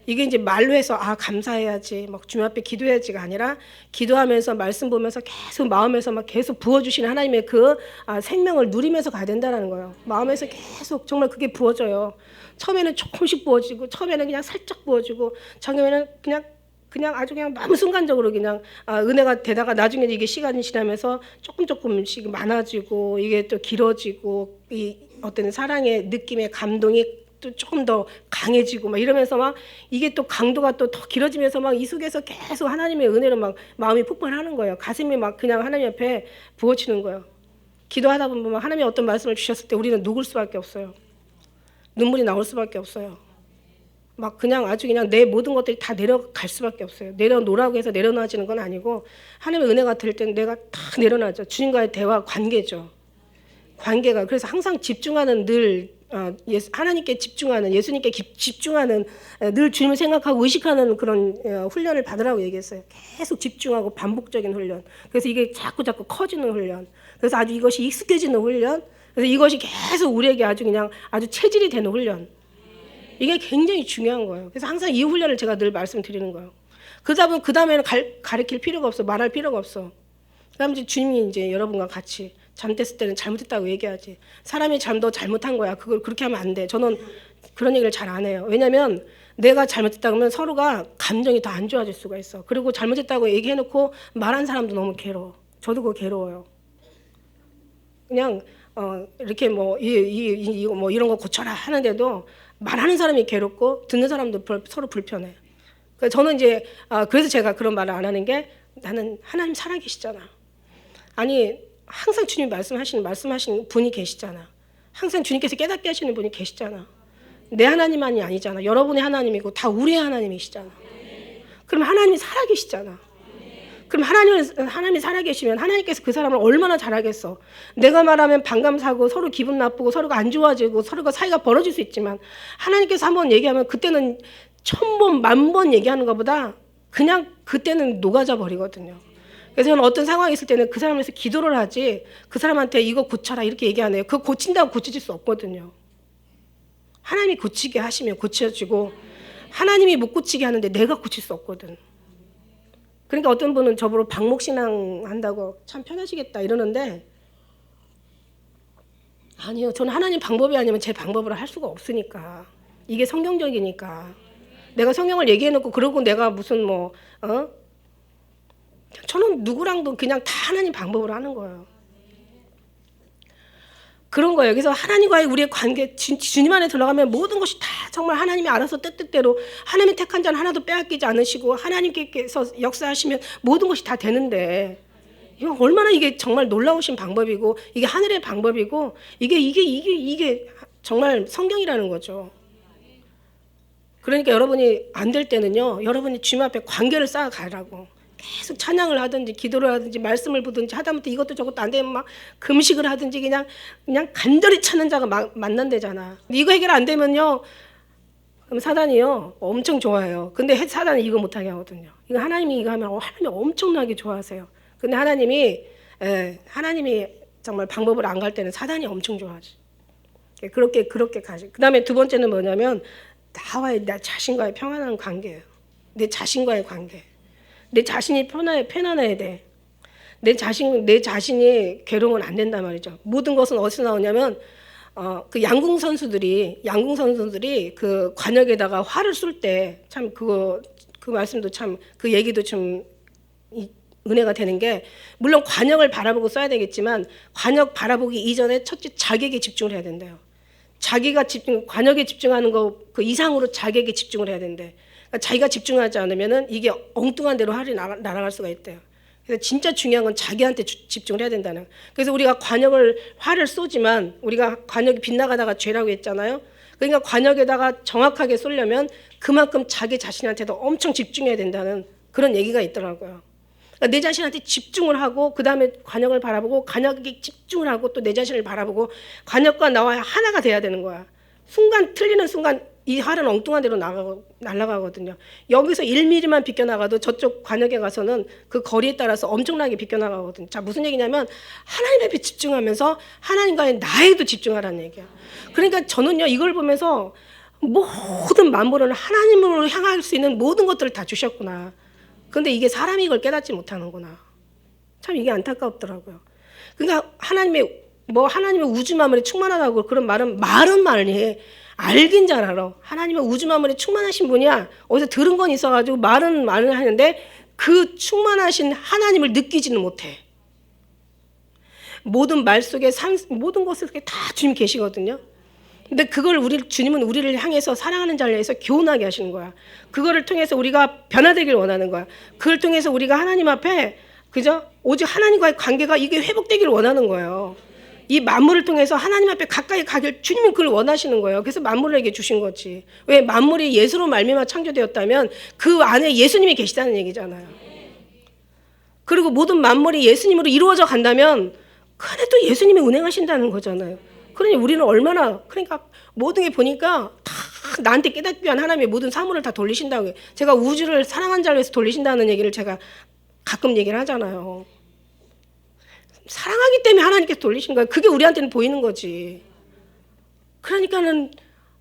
이게 이제 말로 해서 감사해야지, 막 주님 앞에 기도해야지가 아니라 기도하면서 말씀 보면서 계속 마음에서 막 계속 부어주시는 하나님의 그 생명을 누리면서 가야 된다는 거예요. 마음에서 계속 정말 그게 부어져요. 처음에는 조금씩 부어지고, 처음에는 그냥 살짝 부어지고, 처음에는 그냥 아주 그냥 너무 순간적으로 그냥 은혜가 되다가 나중에 이게 시간이 지나면서 조금씩 많아지고, 이게 또 길어지고, 이 어떤 사랑의 느낌의 감동이 또 조금 더 강해지고 막 이러면서 막 이게 또 강도가 또 더 길어지면서 막 이 속에서 계속 하나님의 은혜로 막 마음이 폭발하는 거예요. 가슴이 막 그냥 하나님 앞에 부어지는 거예요. 기도하다 보면 막 하나님이 어떤 말씀을 주셨을 때 우리는 녹을 수밖에 없어요. 눈물이 나올 수밖에 없어요. 막 그냥 아주 그냥 내 모든 것들이 다 내려갈 수밖에 없어요. 내려놓으라고 해서 내려놔지는 건 아니고 하나님의 은혜가 될 때는 내가 다 내려놔죠. 주님과의 대화 관계죠. 관계가 그래서 항상 집중하는 늘 하나님께 집중하는 예수님께 집중하는 늘 주님을 생각하고 의식하는 그런 훈련을 받으라고 얘기했어요. 계속 집중하고 반복적인 훈련. 그래서 이게 자꾸 커지는 훈련. 그래서 아주 이것이 익숙해지는 훈련. 그래서 이것이 계속 우리에게 아주 그냥 아주 체질이 되는 훈련. 이게 굉장히 중요한 거예요. 그래서 항상 이 훈련을 제가 늘 말씀드리는 거예요. 그러다 보면 그 다음에는 가르칠 필요가 없어. 말할 필요가 없어. 그다음 이제 주님이 이제 여러분과 같이 잘못했을 때는 잘못했다고 얘기하지. 사람이 너 잘못한 거야. 그걸 그렇게 하면 안 돼. 저는 그런 얘기를 잘 안 해요. 왜냐하면 내가 잘못했다 그러면 서로가 감정이 더 안 좋아질 수가 있어. 그리고 잘못했다고 얘기해놓고 말한 사람도 너무 괴로워. 저도 그거 괴로워요. 그냥 이렇게 뭐 이런 거 고쳐라 하는데도 말하는 사람이 괴롭고 듣는 사람도 서로 불편해. 그래서 저는 이제 그래서 제가 그런 말을 안 하는 게 나는 하나님 살아계시잖아. 아니 항상 주님 말씀하시는 분이 계시잖아. 항상 주님께서 깨닫게 하시는 분이 계시잖아. 내 하나님만이 아니잖아. 여러분의 하나님이고 다 우리의 하나님이시잖아. 그럼 하나님이 살아계시잖아. 그럼 하나님이 살아계시면 하나님께서 그 사람을 얼마나 잘하겠어. 내가 말하면 반감 사고 서로 기분 나쁘고 서로가 안 좋아지고 서로가 사이가 벌어질 수 있지만 하나님께서 한번 얘기하면 그때는 1000번, 10,000번 얘기하는 것보다 그냥 그때는 녹아져 버리거든요. 그래서 저는 어떤 상황이 있을 때는 그 사람에서 기도를 하지 그 사람한테 이거 고쳐라 이렇게 얘기 안 해요. 그거 고친다고 고쳐질 수 없거든요. 하나님이 고치게 하시면 고쳐지고 하나님이 못 고치게 하는데 내가 고칠 수 없거든. 그러니까 어떤 분은 저보고 방목신앙 한다고 참 편하시겠다 이러는데 아니요. 저는 하나님 방법이 아니면 제 방법으로 할 수가 없으니까. 이게 성경적이니까. 내가 성경을 얘기해놓고 그러고 내가 무슨 저는 누구랑도 그냥 다 하나님 방법으로 하는 거예요. 그런 거예요. 그래서 하나님과의 우리의 관계, 주님 안에 들어가면 모든 것이 다 정말 하나님이 알아서 뜻대로 하나님이 택한 자는 하나도 빼앗기지 않으시고 하나님께서 역사하시면 모든 것이 다 되는데 이거 얼마나 이게 정말 놀라우신 방법이고 이게 하늘의 방법이고 이게 정말 성경이라는 거죠. 그러니까 여러분이 안 될 때는요. 여러분이 주님 앞에 관계를 쌓아가라고. 계속 찬양을 하든지 기도를 하든지 말씀을 보든지 하다못해 이것도 저것도 안 되면 막 금식을 하든지 그냥 간절히 찾는 자가 만난대잖아. 이거 해결 안 되면요. 그럼 사단이요. 엄청 좋아해요. 근데 사단이 이거 못하게 하거든요. 이거 하나님이 이거 하면 하나님이 엄청나게 좋아하세요. 근데 하나님이 정말 방법을 안 갈 때는 사단이 엄청 좋아하지. 그렇게 가지. 그다음에 두 번째는 뭐냐면 나와의 나 자신과의 평안한 관계예요. 내 자신과의 관계. 내 자신이 편안해야 돼. 내 자신이 괴로우면 안 된단 말이죠. 모든 것은 어디서 나오냐면 그 양궁 선수들이 그 관역에다가 활을 쏠 때 참 그 말씀도 참 그 얘기도 좀 은혜가 되는 게 물론 관역을 바라보고 써야 되겠지만 관역 바라보기 이전에 첫째 자기에게 집중을 해야 된대요. 관역에 집중하는 거 그 이상으로 자기에게 집중을 해야 된대. 그러니까 자기가 집중하지 않으면은 이게 엉뚱한 데로 활이 날아갈 수가 있대요. 그래서 진짜 중요한 건 자기한테 집중을 해야 된다는. 그래서 우리가 활을 쏘지만 우리가 관역이 빗나가다가 죄라고 했잖아요. 그러니까 관역에다가 정확하게 쏘려면 그만큼 자기 자신한테도 엄청 집중해야 된다는 그런 얘기가 있더라고요. 그러니까 내 자신한테 집중을 하고 그 다음에 관역을 바라보고 관역에 집중을 하고 또 내 자신을 바라보고 관역과 나와 하나가 돼야 되는 거야. 틀리는 순간 이 활은 엉뚱한 데로 날아가거든요. 여기서 1mm만 비껴나가도 저쪽 관역에 가서는 그 거리에 따라서 엄청나게 비껴나가거든요. 자, 무슨 얘기냐면 하나님에 집중하면서 하나님과의 나에도 집중하라는 얘기야. 그러니까 저는요 이걸 보면서 모든 만물은 하나님으로 향할 수 있는 모든 것들을 다 주셨구나. 근데 이게 사람이 이걸 깨닫지 못하는구나. 참 이게 안타깝더라고요. 그러니까 하나님의 우주 만물에 충만하다고 그런 말은 말이 알긴 잘 알아. 하나님의 우주 만물에 충만하신 분이야. 어디서 들은 건 있어가지고 말은 하는데 그 충만하신 하나님을 느끼지는 못해. 모든 말 속에 모든 것을 다 주님 계시거든요. 근데 그걸 주님은 우리를 향해서 사랑하는 자를 위해서 교훈하게 하시는 거야. 그거를 통해서 우리가 변화되길 원하는 거야. 그걸 통해서 우리가 하나님 앞에 오직 하나님과의 관계가 이게 회복되기를 원하는 거예요. 이 만물을 통해서 하나님 앞에 가까이 가길 주님은 그걸 원하시는 거예요. 그래서 만물에게 주신 거지. 왜 만물이 예수로 말미암아 창조되었다면 그 안에 예수님이 계시다는 얘기잖아요. 그리고 모든 만물이 예수님으로 이루어져 간다면 그 안에 또 예수님이 운행하신다는 거잖아요. 그러니 우리는 그러니까 모든 게 보니까 다 나한테 깨닫기 위한 하나님의 모든 사물을 다 돌리신다고 해요. 제가 우주를 사랑한 자를 위해서 돌리신다는 얘기를 제가 가끔 얘기를 하잖아요. 사랑하기 때문에 하나님께서 돌리신 거야. 그게 우리한테는 보이는 거지. 그러니까는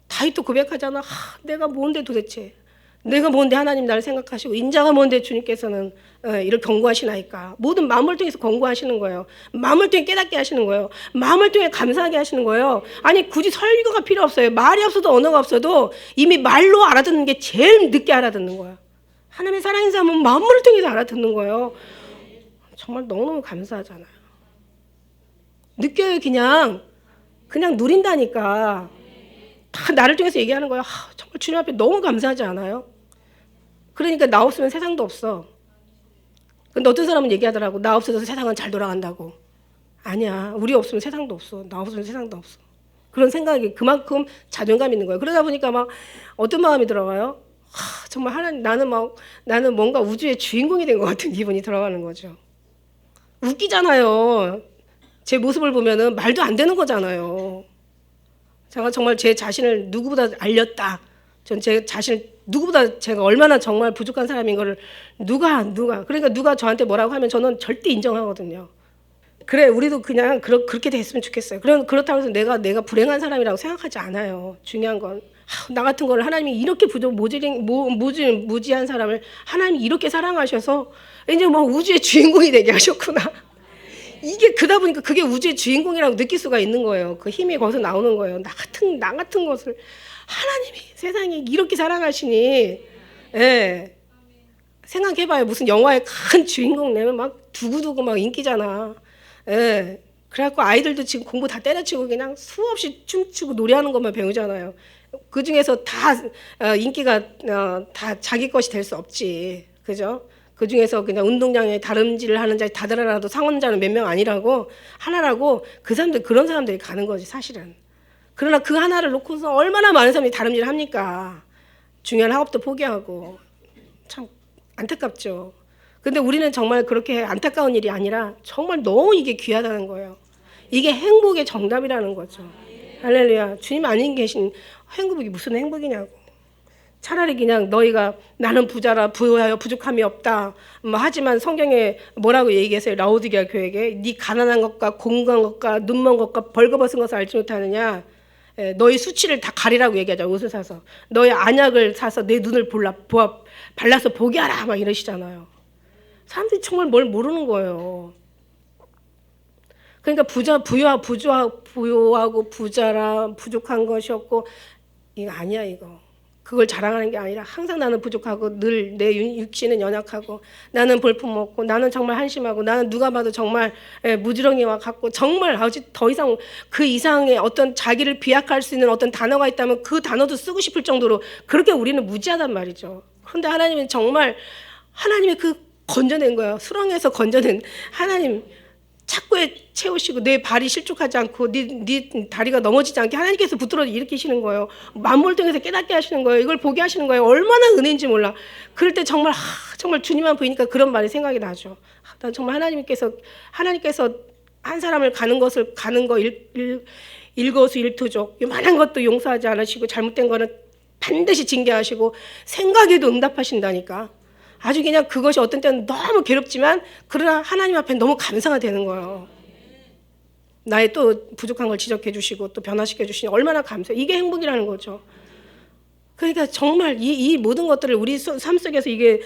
다윗도 고백하잖아. 내가 뭔데 도대체. 내가 뭔데 하나님 나를 생각하시고 인자가 뭔데 주님께서는 이를 경고하시나이까. 모든 마음을 통해서 경고하시는 거예요. 마음을 통해 깨닫게 하시는 거예요. 마음을 통해 감사하게 하시는 거예요. 아니 굳이 설교가 필요 없어요. 말이 없어도 언어가 없어도 이미 말로 알아듣는 게 제일 늦게 알아듣는 거야. 하나님의 사랑인 사람은 마음을 통해서 알아듣는 거예요. 정말 너무너무 감사하잖아요. 느껴요. 그냥 누린다니까. 다 나를 통해서 얘기하는 거야. 정말 주님 앞에 너무 감사하지 않아요? 그러니까 나 없으면 세상도 없어. 근데 어떤 사람은 얘기하더라고. 나 없어져서 세상은 잘 돌아간다고. 아니야. 우리 없으면 세상도 없어. 나 없으면 세상도 없어. 그런 생각이 그만큼 자존감 있는 거예요. 그러다 보니까 막 어떤 마음이 들어가요? 정말 하나님, 나는 뭔가 우주의 주인공이 된 것 같은 기분이 들어가는 거죠. 웃기잖아요. 제 모습을 보면은 말도 안 되는 거잖아요. 제가 정말 제 자신을 누구보다 알렸다. 전 제 자신 누구보다 제가 얼마나 정말 부족한 사람인 거를 누가 그러니까 누가 저한테 뭐라고 하면 저는 절대 인정하거든요. 그래 우리도 그냥 그렇게 됐으면 좋겠어요. 그렇다고 해서 내가 불행한 사람이라고 생각하지 않아요. 중요한 건 나 같은 걸 하나님이 이렇게 무지한 사람을 하나님이 이렇게 사랑하셔서 이제 뭐 우주의 주인공이 되게 하셨구나. 이게 그러다 보니까 그게 우주의 주인공이라고 느낄 수가 있는 거예요. 그 힘이 거기서 나오는 거예요. 나 같은 것을 하나님이 세상에 이렇게 사랑하시니, 예. 생각해봐요. 무슨 영화의 큰 주인공 내면 막 두고두고 막 인기잖아. 예. 그래갖고 아이들도 지금 공부 다 때려치고 그냥 수없이 춤추고 노래하는 것만 배우잖아요. 그 중에서 다 인기가 다 자기 것이 될 수 없지. 그죠? 그 중에서 그냥 운동장에 다름질을 하는 자리 다들어라도 상원자는 몇 명 아니라고 하나라고 그 사람들 그런 사람들이 가는 거지 사실은. 그러나 그 하나를 놓고서 얼마나 많은 사람이 다름질을 합니까? 중요한 학업도 포기하고 참 안타깝죠. 근데 우리는 정말 그렇게 안타까운 일이 아니라 정말 너무 이게 귀하다는 거예요. 이게 행복의 정답이라는 거죠. 할렐루야. 주님 아닌 계신 행복이 무슨 행복이냐고. 차라리 그냥 너희가 나는 부자라 부유하여 부족함이 없다. 뭐 하지만 성경에 뭐라고 얘기했어요? 라오디게아 교회에게 네 가난한 것과 공고한 것과 눈먼 것과 벌거벗은 것을 알지 못하느냐. 너희 수치를 다 가리라고 얘기하죠. 옷을 사서 너희 안약을 사서 내 눈을 발라서 보게 하라 막 이러시잖아요. 사람들이 정말 뭘 모르는 거예요. 그러니까 부유하고 부자라 부족한 것이 없고 이거 아니야 이거. 그걸 자랑하는 게 아니라 항상 나는 부족하고 늘 내 육신은 연약하고 나는 볼품 없고 나는 정말 한심하고 나는 누가 봐도 정말 무지렁이와 같고 정말 아직 더 이상 그 이상의 어떤 자기를 비약할 수 있는 어떤 단어가 있다면 그 단어도 쓰고 싶을 정도로 그렇게 우리는 무지하단 말이죠. 그런데 하나님은 정말 하나님의 그 건져낸 거예요. 수렁에서 건져낸 하나님 착고에 채우시고 내 발이 실족하지 않고 네 다리가 넘어지지 않게 하나님께서 붙들어 일으키시는 거예요. 만물을 통해서 깨닫게 하시는 거예요. 이걸 보게 하시는 거예요. 얼마나 은혜인지 몰라. 그럴 때 정말 정말 주님만 보이니까 그런 말이 생각이 나죠. 난 정말 하나님께서 한 사람을 가는 거 일거수일투족 요만한 것도 용서하지 않으시고 잘못된 거는 반드시 징계하시고 생각에도 응답하신다니까. 아주 그냥 그것이 어떤 때는 너무 괴롭지만 그러나 하나님 앞에 너무 감사가 되는 거예요. 나의 또 부족한 걸 지적해 주시고 또 변화시켜 주시니 얼마나 감사해요. 이게 행복이라는 거죠. 그러니까 정말 이 모든 것들을 우리 삶 속에서 이게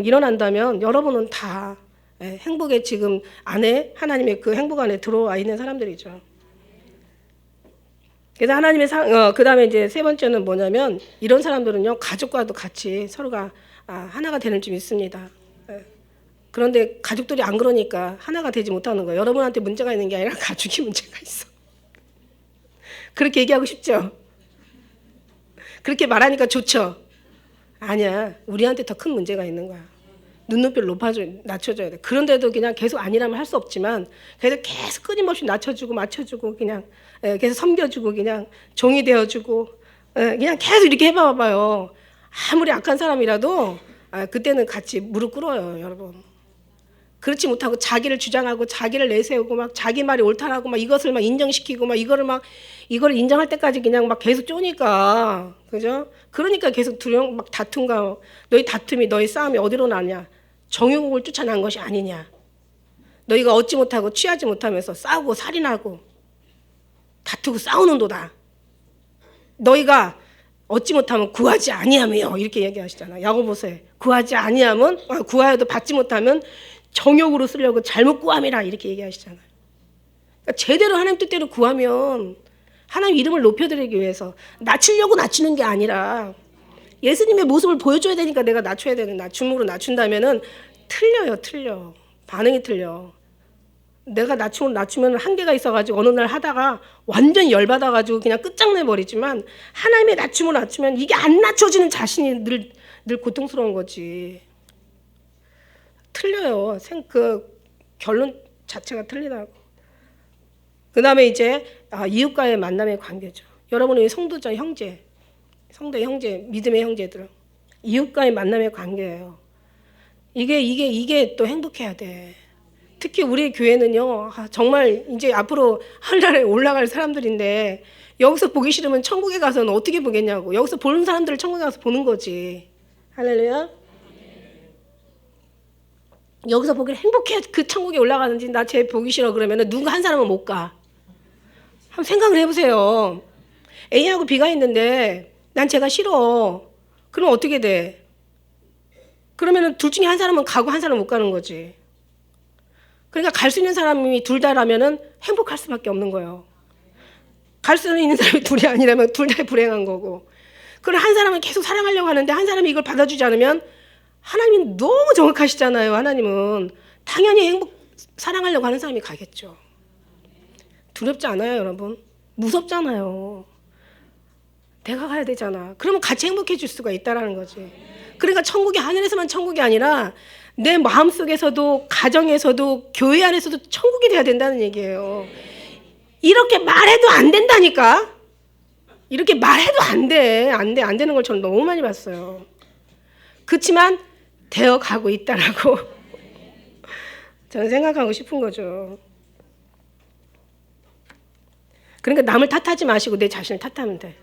일어난다면 여러분은 다 행복의 지금 안에 하나님의 그 행복 안에 들어와 있는 사람들이죠. 그래서 하나님의 그다음에 이제 세 번째는 뭐냐면 이런 사람들은요 가족과도 같이 서로가 하나가 되는 좀 있습니다. 그런데 가족들이 안 그러니까 하나가 되지 못하는 거예요. 여러분한테 문제가 있는 게 아니라 가족이 문제가 있어. 그렇게 얘기하고 싶죠? 그렇게 말하니까 좋죠? 아니야. 우리한테 더 큰 문제가 있는 거야. 눈높이를 낮춰줘야 돼. 그런데도 그냥 계속 아니라면 할 수 없지만 그래도 계속 끊임없이 낮춰주고 맞춰주고 그냥 계속 섬겨주고 그냥 종이 되어주고 그냥 계속 이렇게 해봐봐요. 아무리 악한 사람이라도 그때는 같이 무릎 꿇어요, 여러분. 그렇지 못하고 자기를 주장하고 자기를 내세우고 막 자기 말이 옳다라고 막 이것을 막 인정시키고 막 이거를 인정할 때까지 그냥 막 계속 쪼니까, 그죠? 그러니까 계속 막 다툼과 너희 싸움이 어디로 나냐? 정욕을 쫓아난 것이 아니냐? 너희가 얻지 못하고 취하지 못하면서 싸우고 살인하고 다투고 싸우는도다. 너희가 얻지 못하면 구하지 아니하며 이렇게 얘기하시잖아요. 야고보서에 구하여도 받지 못하면 정욕으로 쓰려고 잘못 구함이라 이렇게 얘기하시잖아요. 그러니까 제대로 하나님 뜻대로 구하면 하나님 이름을 높여드리기 위해서 낮추려고 낮추는 게 아니라 예수님의 모습을 보여줘야 되니까 내가 낮춰야 되는 낮춤으로 낮춘다면은 틀려. 반응이 틀려. 내가 낮추면 한계가 있어가지고 어느 날 하다가 완전 열받아가지고 그냥 끝장내버리지만 하나님의 낮춤으로 낮추면 이게 안 낮춰지는 자신이 늘 고통스러운 거지. 틀려요. 그 결론 자체가 틀리다고. 그 다음에 이제 이웃과의 만남의 관계죠. 여러분의 성도의 형제, 믿음의 형제들, 이웃과의 만남의 관계예요. 이게 또 행복해야 돼. 특히 우리 교회는요, 정말 이제 앞으로 하늘나라에 올라갈 사람들인데 여기서 보기 싫으면 천국에 가서는 어떻게 보겠냐고. 여기서 보는 사람들을 천국에 가서 보는 거지. 할렐루야. 여기서 보기를 행복해 그 천국에 올라가는지 나 쟤 보기 싫어 그러면 누군가 한 사람은 못 가. 한번 생각을 해보세요. A하고 B가 있는데 난 쟤가 싫어. 그럼 어떻게 돼? 그러면 둘 중에 한 사람은 가고 한 사람은 못 가는 거지. 그러니까 갈 수 있는 사람이 둘 다라면은 행복할 수밖에 없는 거예요. 갈 수 있는 사람이 둘이 아니라면 둘 다 불행한 거고. 그럼 한 사람은 계속 사랑하려고 하는데 한 사람이 이걸 받아주지 않으면 하나님이 너무 정확하시잖아요. 하나님은 당연히 사랑하려고 하는 사람이 가겠죠. 두렵지 않아요, 여러분? 무섭잖아요. 내가 가야 되잖아. 그러면 같이 행복해질 수가 있다라는 거지. 그러니까 천국이 하늘에서만 천국이 아니라 내 마음속에서도 가정에서도 교회 안에서도 천국이 돼야 된다는 얘기예요. 이렇게 말해도 안 된다니까. 이렇게 말해도 안 돼. 안 되는 걸 저는 너무 많이 봤어요. 그렇지만 되어 가고 있다라고 저는 생각하고 싶은 거죠. 그러니까 남을 탓하지 마시고 내 자신을 탓하면 돼.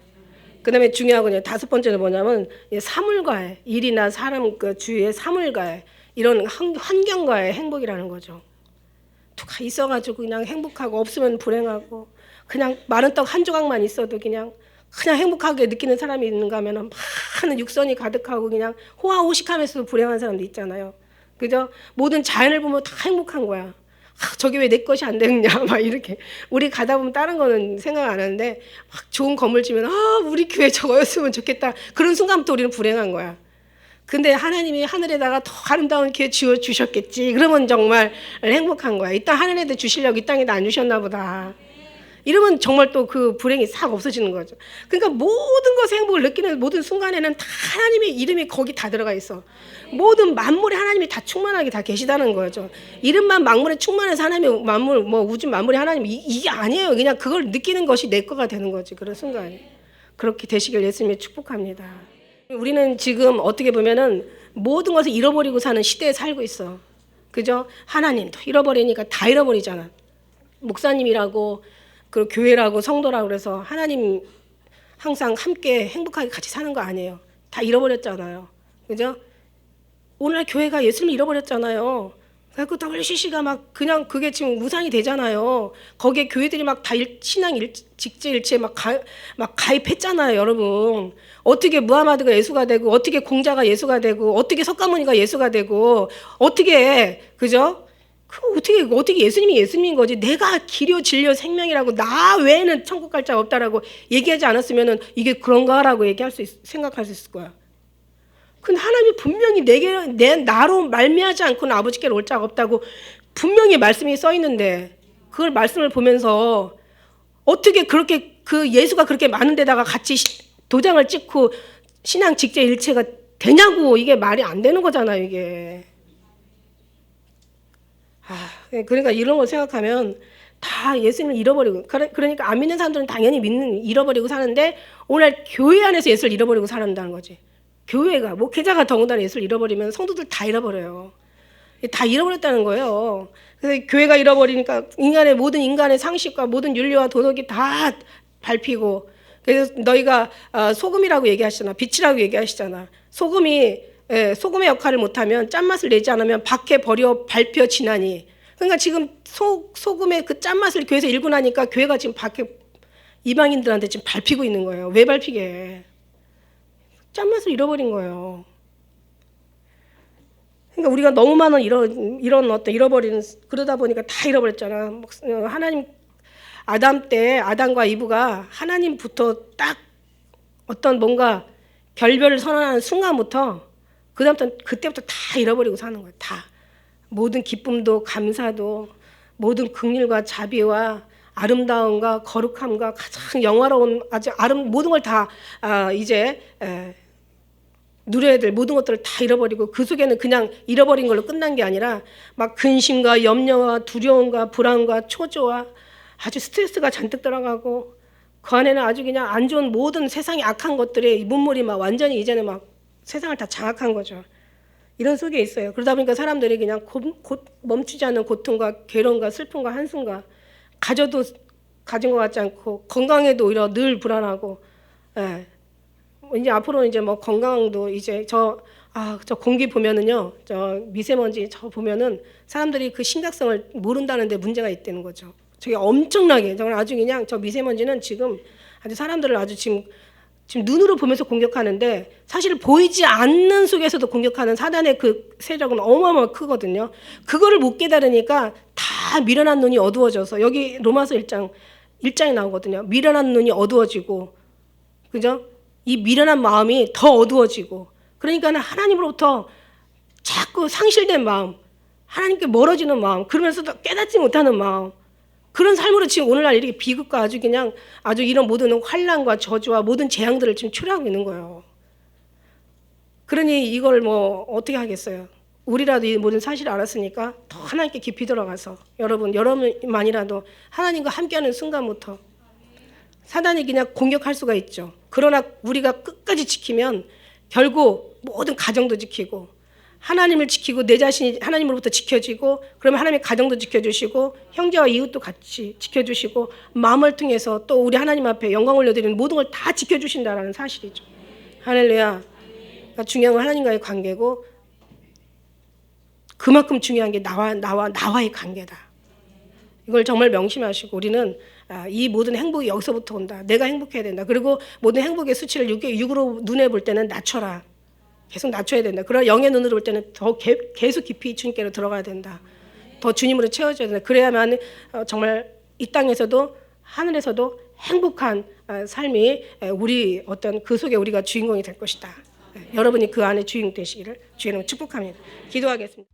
그 다음에 중요한 건 다섯 번째는 뭐냐면 사물과의 일이나 사람 그 주위의 사물과의 이런 환경과의 행복이라는 거죠. 누가 있어가지고 그냥 행복하고 없으면 불행하고 그냥 마른 떡 한 조각만 있어도 그냥 행복하게 느끼는 사람이 있는가 하면 많은 육선이 가득하고 그냥 호화호식하면서도 불행한 사람도 있잖아요. 그죠? 모든 자연을 보면 다 행복한 거야. 저게 왜 내 것이 안 되느냐 막 이렇게. 우리 가다 보면 다른 거는 생각 안 하는데 막 좋은 건물 지면 우리 교회 저거였으면 좋겠다. 그런 순간부터 우리는 불행한 거야. 근데 하나님이 하늘에다가 더 아름다운 기회 주셨겠지. 그러면 정말 행복한 거야. 이 땅 하늘에도 주시려고 이 땅에도 안 주셨나 보다. 이러면 정말 또 그 불행이 싹 없어지는 거죠. 그러니까 모든 것의 행복을 느끼는 모든 순간에는 다 하나님의 이름이 거기 다 들어가 있어. 모든 만물에 하나님이 다 충만하게 다 계시다는 거죠. 이름만 만물에 충만해서 하나님의 만물, 우주 만물에 하나님 이게 아니에요. 그냥 그걸 느끼는 것이 내 거가 되는 거지. 그런 순간에. 그렇게 되시길 예수님이 축복합니다. 우리는 지금 어떻게 보면은 모든 것을 잃어버리고 사는 시대에 살고 있어. 그죠? 하나님도 잃어버리니까 다 잃어버리잖아. 목사님이라고 그 교회라고 성도라고 그래서 하나님 항상 함께 행복하게 같이 사는 거 아니에요. 다 잃어버렸잖아요. 그죠? 오늘날 교회가 예수님을 잃어버렸잖아요. 그래서 WCC가 막 그냥 그게 지금 무산이 되잖아요. 거기에 교회들이 막 다 신앙 직제일체 막 가입했잖아요, 여러분. 어떻게 무하마드가 예수가 되고, 어떻게 공자가 예수가 되고, 어떻게 석가모니가 예수가 되고, 어떻게, 그죠? 어떻게 예수님이 예수님인 거지. 내가 길이요 진리요 생명이라고 나 외에는 천국 갈 자 없다라고 얘기하지 않았으면은 이게 그런가라고 생각할 수 있을 거야. 근데 하나님이 분명히 나로 말미하지 않고는 아버지께로 올 자가 없다고 분명히 말씀이 써 있는데 그걸 말씀을 보면서 어떻게 그렇게 그 예수가 그렇게 많은 데다가 같이 도장을 찍고 신앙 직제 일체가 되냐고. 이게 말이 안 되는 거잖아요, 이게. 그러니까 이런 걸 생각하면 다 예수님을 잃어버리고, 그러니까 안 믿는 사람들은 당연히 잃어버리고 사는데 오늘 교회 안에서 예수를 잃어버리고 살아간다는 거지. 교회가 목회자가 더군다나 예수를 잃어버리면 성도들 다 잃어버려요. 다 잃어버렸다는 거예요. 그래서 교회가 잃어버리니까 모든 인간의 상식과 모든 윤리와 도덕이 다 밟히고, 그래서 너희가 소금이라고 얘기하시잖아. 빛이라고 얘기하시잖아. 소금의 역할을 못하면 짠맛을 내지 않으면 밖에 버려 밟혀 지나니. 그러니까 지금 소금의 그 짠맛을 교회에서 일고 나니까 교회가 지금 밖에 이방인들한테 지금 밟히고 있는 거예요. 왜 밟히게 해? 짠맛을 잃어버린 거예요. 그러니까 우리가 너무 많은 이런 어떤 잃어버리는, 그러다 보니까 다 잃어버렸잖아. 하나님 아담 때 아담과 이브가 하나님부터 딱 어떤 뭔가 결별을 선언하는 순간부터 그때부터 다 잃어버리고 사는 거예요. 다. 모든 기쁨도 감사도 모든 긍휼과 자비와 아름다움과 거룩함과 가장 영화로운 모든 걸 다 이제 누려야 될 모든 것들을 다 잃어버리고 그 속에는 그냥 잃어버린 걸로 끝난 게 아니라 막 근심과 염려와 두려움과 불안과 초조와 아주 스트레스가 잔뜩 들어가고 그 안에는 아주 그냥 안 좋은 모든 세상의 악한 것들의 문물이 막 완전히 이제는 막 세상을 다 장악한 거죠. 이런 속에 있어요. 그러다 보니까 사람들이 그냥 멈추지 않는 고통과 괴로움과 슬픔과 한숨과 가져도 가진 것 같지 않고 건강에도 오히려 늘 불안하고, 예. 이제 앞으로 이제 뭐 건강도 이제 저 공기 보면은요, 저 미세먼지 저 보면은 사람들이 그 심각성을 모른다는데 문제가 있다는 거죠. 저게 엄청나게 정말 아주 그냥 저 미세먼지는 지금 아주 사람들을 아주 지금 눈으로 보면서 공격하는데 사실 보이지 않는 속에서도 공격하는 사단의 그 세력은 어마어마하게 크거든요. 그거를 못 깨달으니까 다 미련한 눈이 어두워져서 여기 로마서 1장에 나오거든요. 미련한 눈이 어두워지고, 그죠? 이 미련한 마음이 더 어두워지고, 그러니까 하나님으로부터 자꾸 상실된 마음, 하나님께 멀어지는 마음, 그러면서도 깨닫지 못하는 마음, 그런 삶으로 지금 오늘날 이렇게 비극과 아주 그냥 아주 이런 모든 환난과 저주와 모든 재앙들을 지금 초래하고 있는 거예요. 그러니 이걸 뭐 어떻게 하겠어요? 우리라도 이 모든 사실을 알았으니까 더 하나님께 깊이 들어가서 여러분만이라도 하나님과 함께하는 순간부터 사단이 그냥 공격할 수가 있죠. 그러나 우리가 끝까지 지키면 결국 모든 가정도 지키고 하나님을 지키고 내 자신이 하나님으로부터 지켜지고, 그러면 하나님의 가정도 지켜주시고 형제와 이웃도 같이 지켜주시고 마음을 통해서 또 우리 하나님 앞에 영광 올려드리는 모든 걸 다 지켜주신다라는 사실이죠. 할렐루야. 그러니까 중요한 건 하나님과의 관계고, 그만큼 중요한 게 나와의 관계다. 이걸 정말 명심하시고 우리는 이 모든 행복이 여기서부터 온다. 내가 행복해야 된다. 그리고 모든 행복의 수치를 6으로 눈에 볼 때는 낮춰라. 계속 낮춰야 된다. 그러나 영의 눈으로 볼 때는 더 계속 깊이 주님께로 들어가야 된다. 더 주님으로 채워져야 된다. 그래야만 정말 이 땅에서도 하늘에서도 행복한 삶이 우리 어떤 그 속에 우리가 주인공이 될 것이다. 여러분이 그 안에 주인공 되시기를 주의 이름으로 축복합니다. 기도하겠습니다.